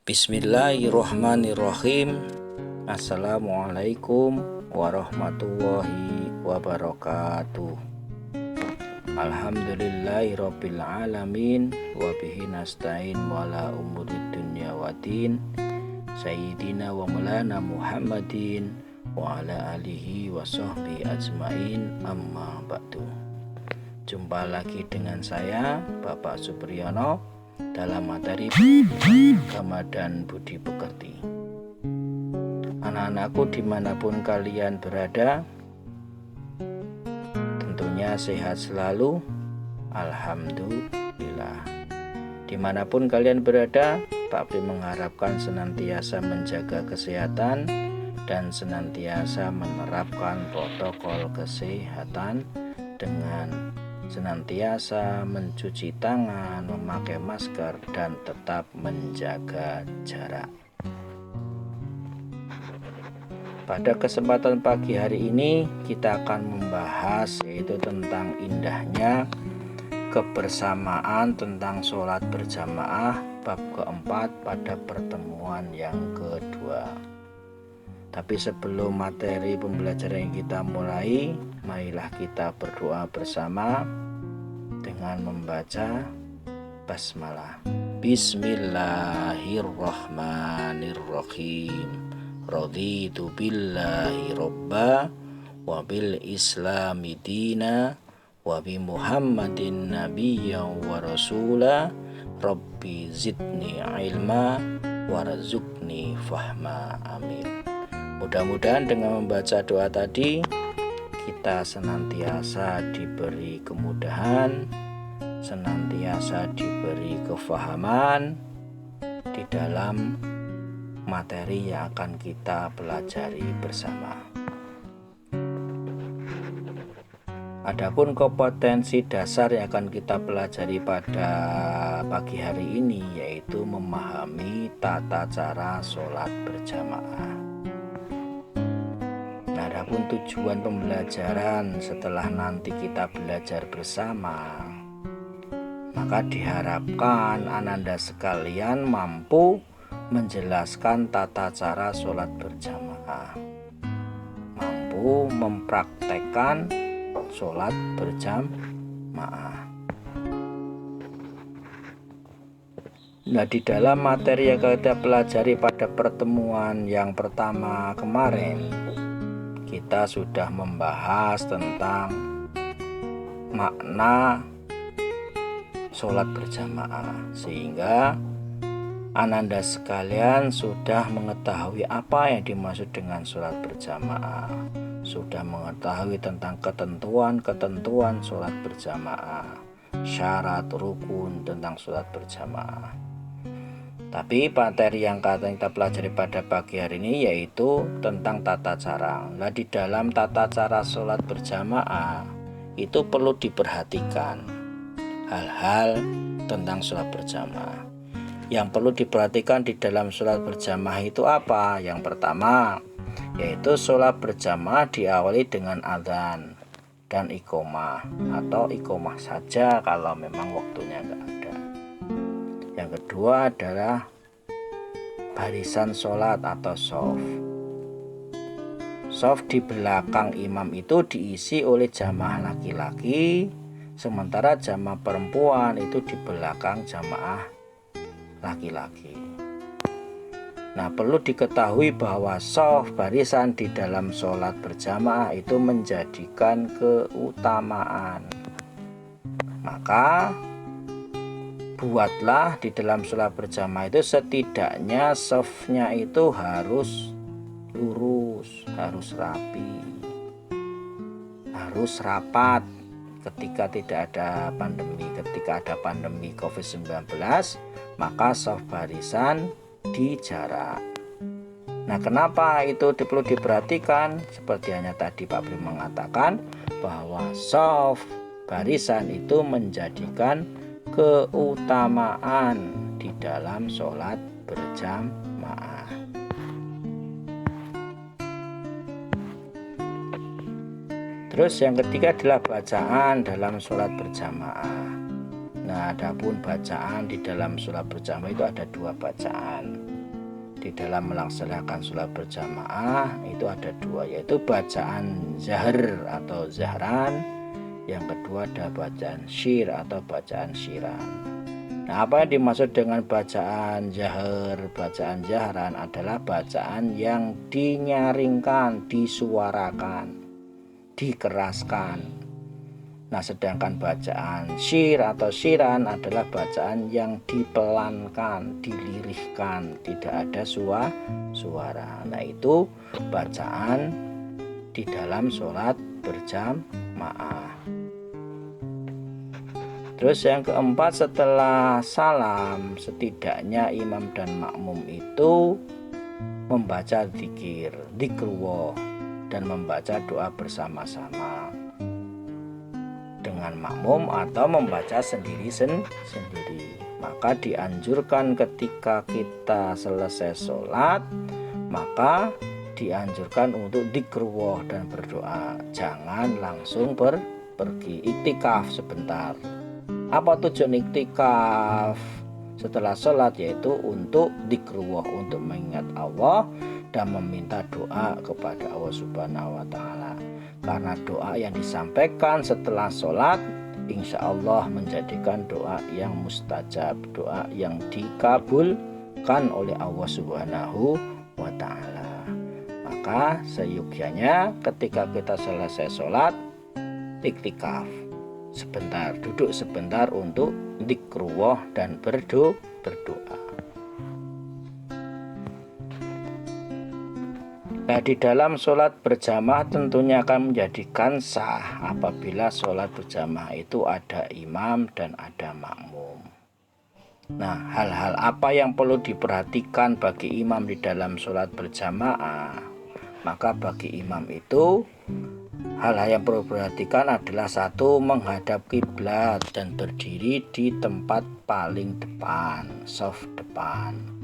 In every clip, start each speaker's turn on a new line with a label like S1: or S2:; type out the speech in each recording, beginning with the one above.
S1: Bismillahirrahmanirrahim. Assalamualaikum warahmatullahi wabarakatuh. Alhamdulillahirabbil alamin wa bihi nasta'in wala umurid dunya waddin. Sayyidina wa maulana Muhammadin wa ala alihi wa sahbihi ajmain, amma ba'du. Jumpa lagi dengan saya Bapak Supriyono dalam materi agama dan budi pekerti. Anak-anakku dimanapun kalian berada, tentunya sehat selalu, alhamdulillah. Dimanapun kalian berada, Pak Pri mengharapkan senantiasa menjaga kesehatan dan senantiasa menerapkan protokol kesehatan dengan senantiasa mencuci tangan, memakai masker, dan tetap menjaga jarak. Pada kesempatan pagi hari ini kita akan membahas yaitu tentang indahnya kebersamaan, tentang sholat berjamaah bab keempat pada pertemuan yang kedua. Tapi sebelum materi pembelajaran yang kita mulai, marilah kita berdoa bersama dengan membaca basmalah. Bismillahirrahmanirrahim. Raditu billahi robba wa bil islami dina wa bi muhammadin nabiyyan wa rasula. Rabbi zidni ilma warzuqni fahma. Amin. Mudah-mudahan dengan membaca doa tadi kita senantiasa diberi kemudahan, senantiasa diberi kefahaman di dalam materi yang akan kita pelajari bersama. Adapun kompetensi dasar yang akan kita pelajari pada pagi hari ini yaitu memahami tata cara sholat berjamaah. Adapun tujuan pembelajaran setelah nanti kita belajar bersama, maka diharapkan ananda sekalian mampu menjelaskan tata cara sholat berjamaah, mampu mempraktekkan sholat berjamaah. Nah, di dalam materi yang kita pelajari pada pertemuan yang pertama kemarin, kita sudah membahas tentang makna sholat berjamaah, sehingga ananda sekalian sudah mengetahui apa yang dimaksud dengan sholat berjamaah, sudah mengetahui tentang ketentuan sholat berjamaah, syarat rukun tentang sholat berjamaah. Tapi materi yang kita pelajari pada pagi hari ini yaitu tentang tata cara. Nah, di dalam tata cara sholat berjamaah itu perlu diperhatikan hal-hal tentang sholat berjamaah. Yang perlu diperhatikan di dalam sholat berjamaah itu apa? Yang pertama yaitu sholat berjamaah diawali dengan adzan dan iqomah, atau iqomah saja kalau memang waktunya enggak ada. Yang kedua adalah barisan sholat atau shaf. Shaf di belakang imam itu diisi oleh jamaah laki-laki, sementara jamaah perempuan itu di belakang jamaah laki-laki. Nah, perlu diketahui bahwa shaf barisan di dalam sholat berjamaah itu menjadikan keutamaan. Maka buatlah di dalam sholat berjamaah itu setidaknya shafnya itu harus lurus, harus rapi, harus rapat. Ketika tidak ada pandemi, ketika ada pandemi COVID-19, maka shaf barisan dijarak. Nah, kenapa itu perlu diperhatikan? Seperti hanya tadi Pak Pri mengatakan bahwa shaf barisan itu menjadikan keutamaan di dalam sholat berjamaah. Terus yang ketiga adalah bacaan dalam sholat berjamaah. Nah, adapun bacaan di dalam sholat berjamaah itu ada dua bacaan. di dalam melaksanakan sholat berjamaah itu ada dua, yaitu bacaan zahar atau zahran, yang kedua ada bacaan syir atau bacaan syiran. Nah, apa yang dimaksud dengan bacaan zahar, bacaan zahran adalah bacaan yang dinyaringkan, disuarakan, dikeraskan. Nah, sedangkan bacaan syir atau syiran adalah bacaan yang dipelankan, dilirihkan, tidak ada suara. Nah, itu bacaan di dalam sholat berjamaah. Terus yang keempat, setelah salam setidaknya imam dan makmum itu membaca dzikrullah dan membaca doa bersama-sama dengan makmum atau membaca sendiri. Maka dianjurkan ketika kita selesai sholat, maka dianjurkan untuk dzikrullah dan berdoa. Jangan langsung pergi, iktikaf sebentar. Apa tujuan iktikaf setelah sholat? Yaitu untuk dzikrullah, untuk mengingat Allah dan meminta doa kepada Allah Subhanahu wa Ta'ala. Karena doa yang disampaikan setelah sholat insya Allah menjadikan doa yang mustajab, doa yang dikabulkan oleh Allah Subhanahu wa Ta'ala. Maka seyogyanya ketika kita selesai sholat, iktikaf sebentar, duduk sebentar untuk dzikrullah dan berdoa. Nah, di dalam sholat berjamaah tentunya akan menjadikan sah apabila sholat berjamaah itu ada imam dan ada makmum. Nah, hal-hal apa yang perlu diperhatikan bagi imam di dalam sholat berjamaah? Maka bagi imam itu hal-hal yang perlu diperhatikan adalah: satu, menghadap kiblat dan berdiri di tempat paling depan, shaf depan.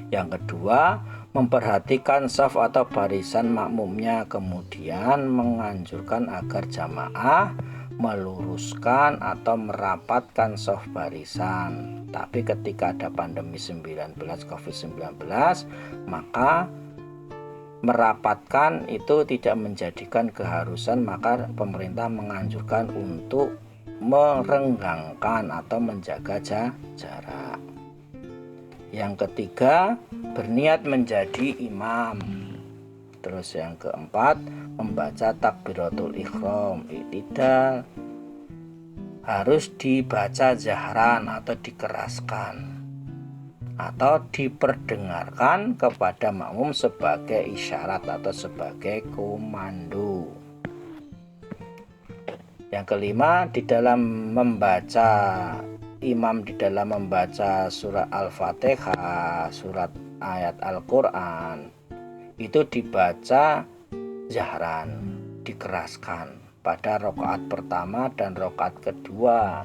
S1: Yang kedua, memperhatikan shaf atau barisan makmumnya, kemudian menganjurkan agar jamaah meluruskan atau merapatkan shaf barisan. Tapi ketika ada pandemi COVID-19, maka merapatkan itu tidak menjadikan keharusan, maka pemerintah menganjurkan untuk merenggangkan atau menjaga jarak. Yang ketiga, berniat menjadi imam. Terus yang keempat, membaca takbiratul ihram, i'tidal, harus dibaca jahran atau dikeraskan atau diperdengarkan kepada makmum sebagai isyarat atau sebagai komando. Yang kelima, imam di dalam membaca surat Al-Fatihah, surat ayat Al-Quran, itu dibaca jahran, dikeraskan pada rakaat pertama dan rakaat kedua,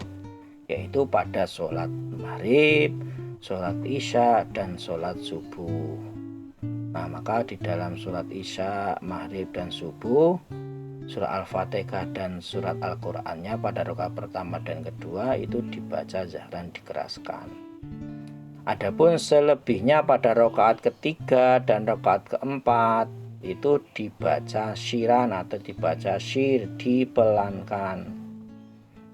S1: yaitu pada sholat maghrib, sholat isya, dan sholat subuh. Nah, maka di dalam sholat isya, maghrib, dan subuh, surat Al-Fatihah dan surat Al-Qur'annya pada rakaat pertama dan kedua itu dibaca jahran, dikeraskan. Adapun selebihnya pada rakaat ketiga dan rakaat keempat itu dibaca syiran atau dibaca syir, dipelankan.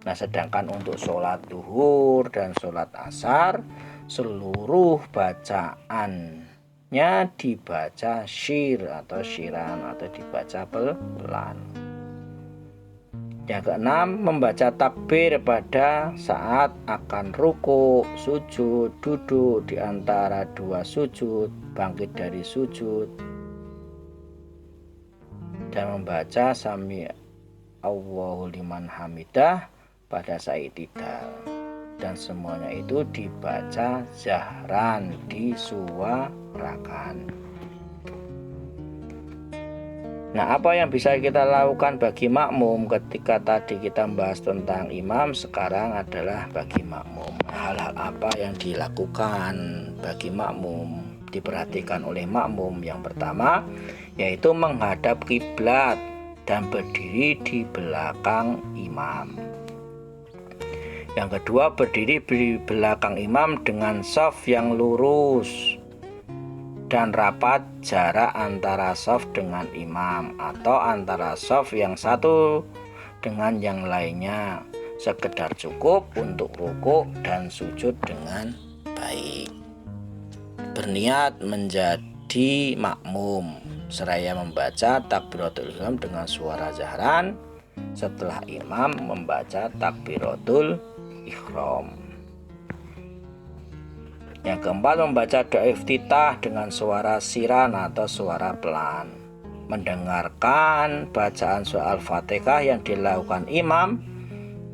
S1: Nah, sedangkan untuk sholat duhur dan sholat asar, seluruh bacaannya dibaca syir atau syiran atau dibaca pelan. Yang keenam, membaca takbir pada saat akan ruku, sujud, duduk di antara dua sujud, bangkit dari sujud, dan membaca sami Allahu liman hamidah pada saat i'tidal. Dan semuanya itu dibaca jahran, disuarakan. Nah, apa yang bisa kita lakukan bagi makmum? Ketika tadi kita membahas tentang imam, sekarang adalah bagi makmum. Hal-hal apa yang dilakukan bagi makmum, diperhatikan oleh makmum? Yang pertama, yaitu menghadap kiblat dan berdiri di belakang imam. Yang kedua, berdiri di belakang imam dengan shaf yang lurus. dan rapat jarak antara shaf dengan imam atau antara shaf yang satu dengan yang lainnya sekedar cukup untuk rukuk dan sujud dengan baik. Berniat menjadi makmum seraya membaca takbiratul ihram dengan suara jahran setelah imam membaca takbiratul ihram. Yang keempat, membaca doa iftitah dengan suara siran atau suara pelan. Mendengarkan bacaan surah Al-Fatihah yang dilakukan imam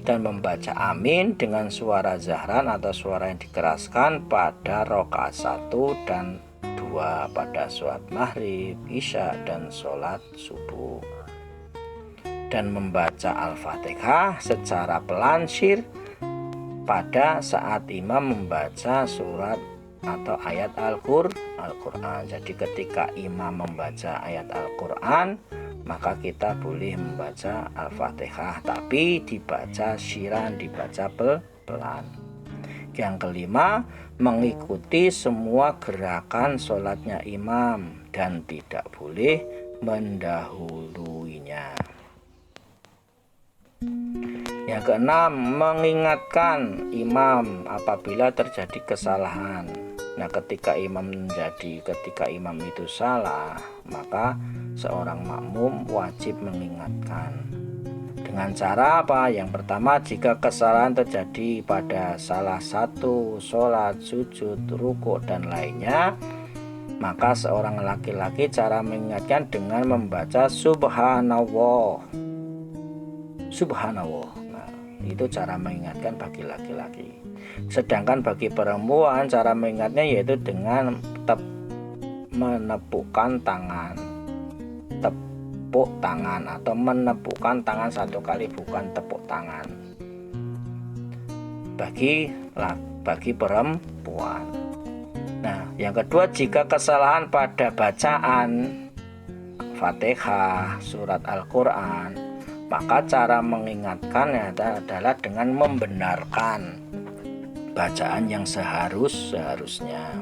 S1: dan membaca amin dengan suara jahran atau suara yang dikeraskan pada rakaat 1 dan 2 pada sholat maghrib, isya, dan sholat subuh. Dan membaca Al-Fatihah secara pelansir pada saat imam membaca surat atau ayat Al-Quran. Jadi ketika imam membaca ayat Al-Quran, maka kita boleh membaca Al-Fatihah, tapi dibaca syiran, dibaca pelan. Yang kelima, mengikuti semua gerakan sholatnya imam dan tidak boleh mendahuluinya. Yang keenam, mengingatkan imam apabila terjadi kesalahan. Nah, ketika imam itu salah, maka seorang makmum wajib mengingatkan. Dengan cara apa? Yang pertama, jika kesalahan terjadi pada salah satu sholat, sujud, rukuk, dan lainnya, maka seorang laki-laki cara mengingatkan dengan membaca subhanallah. Nah, itu cara mengingatkan bagi laki-laki. Sedangkan bagi perempuan, cara mengingatnya yaitu dengan menepukkan tangan. Tepuk tangan atau menepukkan tangan satu kali, bukan tepuk tangan. Bagi perempuan. Nah, yang kedua, jika kesalahan pada bacaan Fatihah, surat Al-Quran, maka cara mengingatkan adalah dengan membenarkan bacaan yang seharusnya.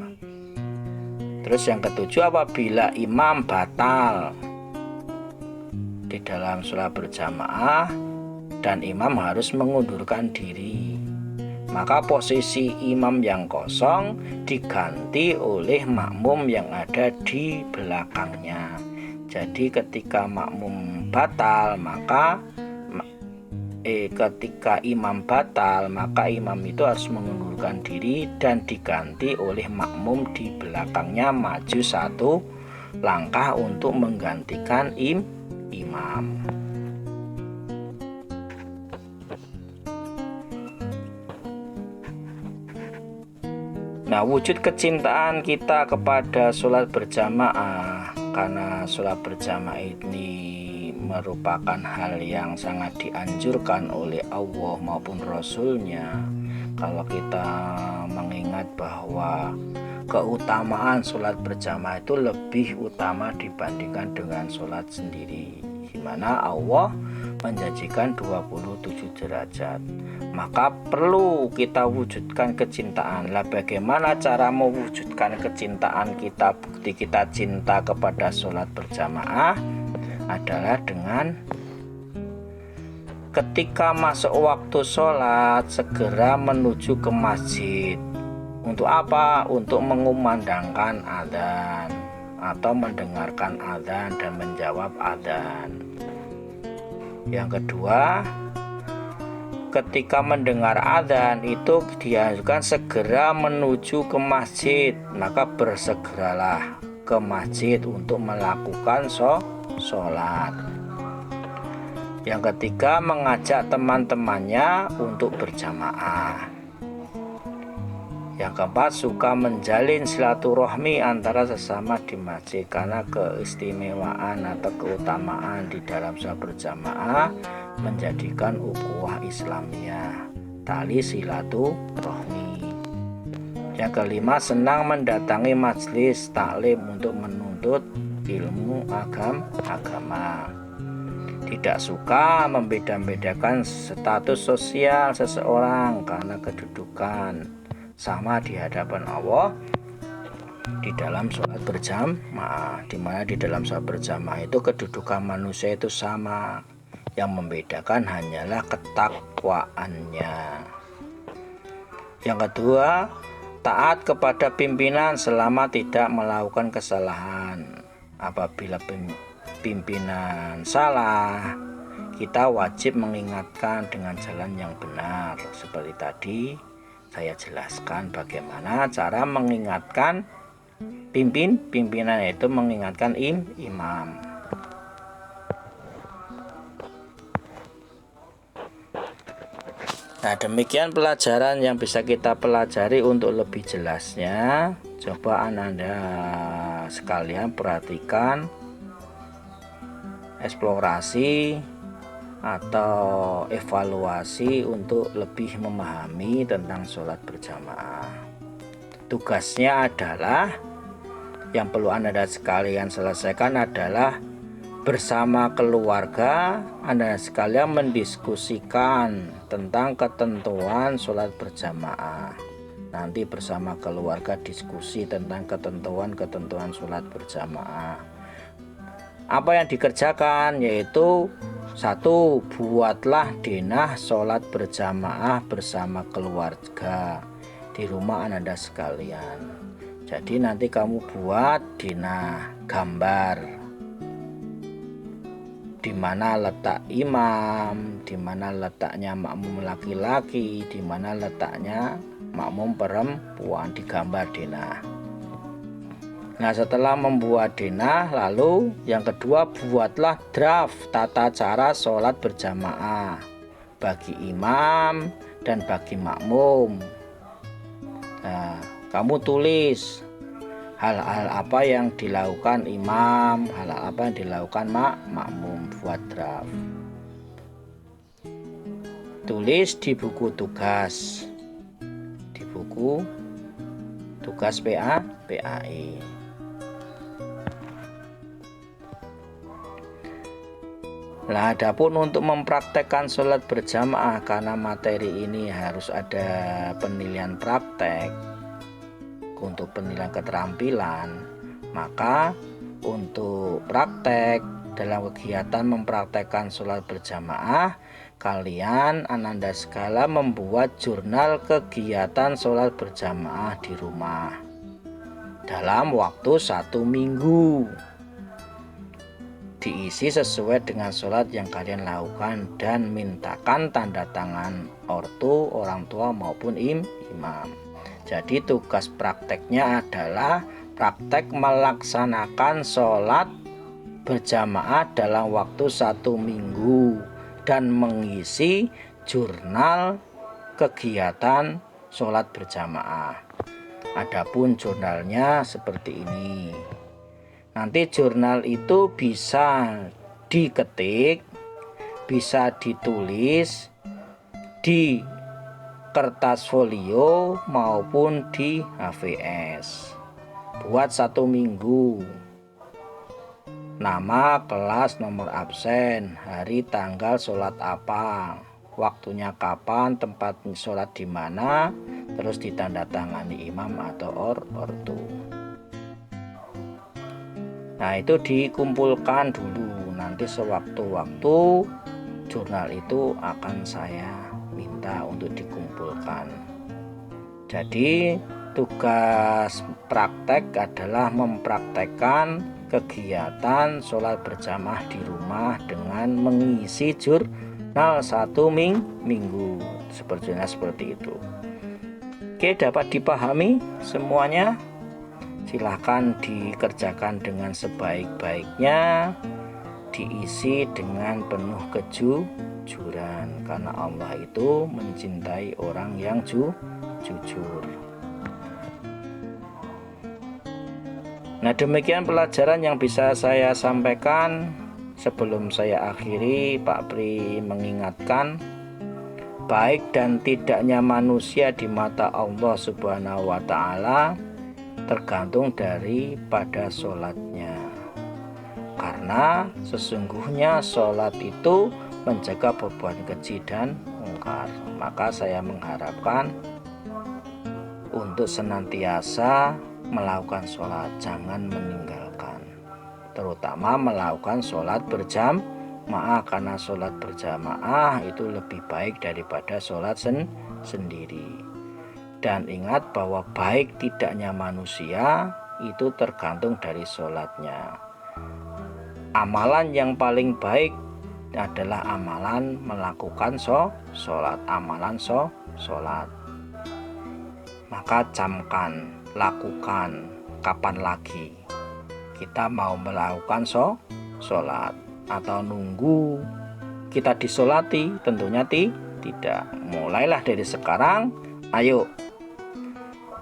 S1: Terus yang ketujuh, apabila imam batal di dalam sholat berjamaah dan imam harus mengundurkan diri, maka posisi imam yang kosong diganti oleh makmum yang ada di belakangnya. Jadi ketika makmum batal, ketika imam batal, maka imam itu harus mengundurkan diri dan diganti oleh makmum di belakangnya maju satu langkah untuk menggantikan imam. Nah, wujud kecintaan kita kepada sholat berjamaah, karena sholat berjamaah ini merupakan hal yang sangat dianjurkan oleh Allah maupun Rasul-Nya. Kalau kita mengingat bahwa keutamaan sholat berjamaah itu lebih utama dibandingkan dengan sholat sendiri, di mana Allah menjanjikan 27 derajat. Maka perlu kita wujudkan kecintaan. Lah, bagaimana cara mewujudkan kecintaan kita, bukti kita cinta kepada sholat berjamaah adalah dengan ketika masuk waktu sholat segera menuju ke masjid. Untuk apa? Untuk mengumandangkan adzan atau mendengarkan adzan dan menjawab adzan. Yang kedua, ketika mendengar adzan itu dianjurkan segera menuju ke masjid, maka bersegeralah ke masjid untuk melakukan sholat. Yang ketiga, mengajak teman-temannya untuk berjamaah. Yang keempat, suka menjalin silaturahmi antara sesama di masjid, karena keistimewaan atau keutamaan di dalam sholat berjamaah menjadikan ukhuwah Islamiyah, tali silaturahmi. Yang kelima, senang mendatangi majelis taklim untuk menuntut ilmu agama. Tidak suka membeda-bedakan status sosial seseorang karena kedudukan sama di hadapan Allah di dalam sholat berjamaah, di mana di dalam sholat berjamaah itu kedudukan manusia itu sama, yang membedakan hanyalah ketakwaannya. Yang kedua, taat kepada pimpinan selama tidak melakukan kesalahan. Apabila pimpinan salah, kita wajib mengingatkan dengan jalan yang benar. Seperti tadi saya jelaskan bagaimana cara mengingatkan pimpinan, yaitu mengingatkan imam. Nah, demikian pelajaran yang bisa kita pelajari. Untuk lebih jelasnya, coba Anda sekalian perhatikan eksplorasi atau evaluasi untuk lebih memahami tentang sholat berjamaah. Tugasnya adalah, yang perlu Anda sekalian selesaikan adalah bersama keluarga Anda sekalian mendiskusikan tentang ketentuan sholat berjamaah. Nanti bersama keluarga diskusi tentang ketentuan sholat berjamaah. Apa yang dikerjakan yaitu, 1. Buatlah denah sholat berjamaah bersama keluarga di rumah Anda sekalian. Jadi nanti kamu buat denah gambar di mana letak imam, di mana letaknya makmum laki-laki, di mana letaknya makmum perempuan, digambar denah. Nah, setelah membuat denah, lalu yang kedua, buatlah draft tata cara sholat berjamaah bagi imam dan bagi makmum. Nah, kamu tulis hal-hal apa yang dilakukan imam, hal-hal apa yang dilakukan makmum, buat draft. Tulis di buku tugas, di buku tugas PAI. Nah, adapun untuk mempraktekkan sholat berjamaah, karena materi ini harus ada penilaian praktek untuk penilaian keterampilan, maka untuk praktek dalam kegiatan mempraktekkan sholat berjamaah, kalian Ananda sekalian membuat jurnal kegiatan sholat berjamaah di rumah dalam waktu 1 minggu. Diisi sesuai dengan sholat yang kalian lakukan dan mintakan tanda tangan ortu, orang tua maupun imam. Jadi tugas prakteknya adalah praktek melaksanakan sholat berjamaah dalam waktu 1 minggu dan mengisi jurnal kegiatan sholat berjamaah. Adapun jurnalnya seperti ini. Nanti jurnal itu bisa diketik, bisa ditulis di kertas folio maupun di HVS. Buat 1 minggu. Nama, kelas, nomor absen, hari, tanggal, sholat apa, waktunya kapan, tempat sholat di mana, terus ditandatangani imam atau ortu. Nah, itu dikumpulkan dulu. Nanti sewaktu-waktu jurnal itu akan saya minta untuk dikumpulkan. Jadi tugas praktek adalah mempraktekkan kegiatan sholat berjamaah di rumah dengan mengisi jurnal 1 minggu. Seperti itu. Oke, dapat dipahami semuanya? Silahkan dikerjakan dengan sebaik-baiknya, diisi dengan penuh kejujuran, karena Allah itu mencintai orang yang jujur. Nah, demikian pelajaran yang bisa saya sampaikan. Sebelum saya akhiri, Pak Pri mengingatkan, baik dan tidaknya manusia di mata Allah Subhanahu wa Ta'ala tergantung daripada sholatnya. Karena sesungguhnya sholat itu menjaga perbuatan keji dan mungkar. Maka saya mengharapkan untuk senantiasa melakukan sholat, jangan meninggalkan. Terutama melakukan sholat berjamaah, karena sholat berjamaah itu lebih baik daripada sholat sendiri. Dan ingat bahwa baik tidaknya manusia itu tergantung dari sholatnya. Amalan yang paling baik adalah amalan melakukan sholat, amalan sholat. Maka camkan, lakukan, kapan lagi kita mau melakukan sholat, atau nunggu kita disolati? Tentunya tidak. Mulailah dari sekarang, ayo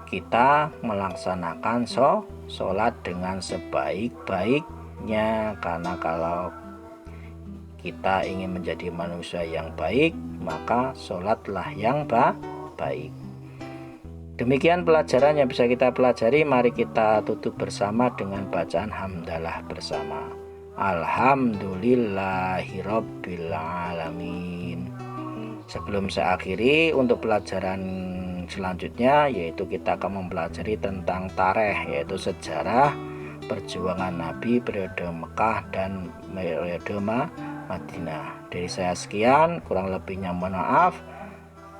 S1: kita melaksanakan sholat dengan sebaik-baiknya, karena kalau kita ingin menjadi manusia yang baik, maka sholatlah yang baik. Demikian pelajaran yang bisa kita pelajari. Mari kita tutup bersama dengan bacaan hamdalah bersama. Alhamdulillahirabbil alamin. Sebelum saya akhiri, untuk pelajaran selanjutnya yaitu kita akan mempelajari tentang tarikh, yaitu sejarah perjuangan Nabi periode Mekah dan periode Madinah. Dari saya sekian, kurang lebihnya mohon maaf.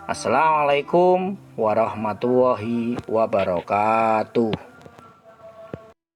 S1: Assalamualaikum warahmatullahi wabarakatuh.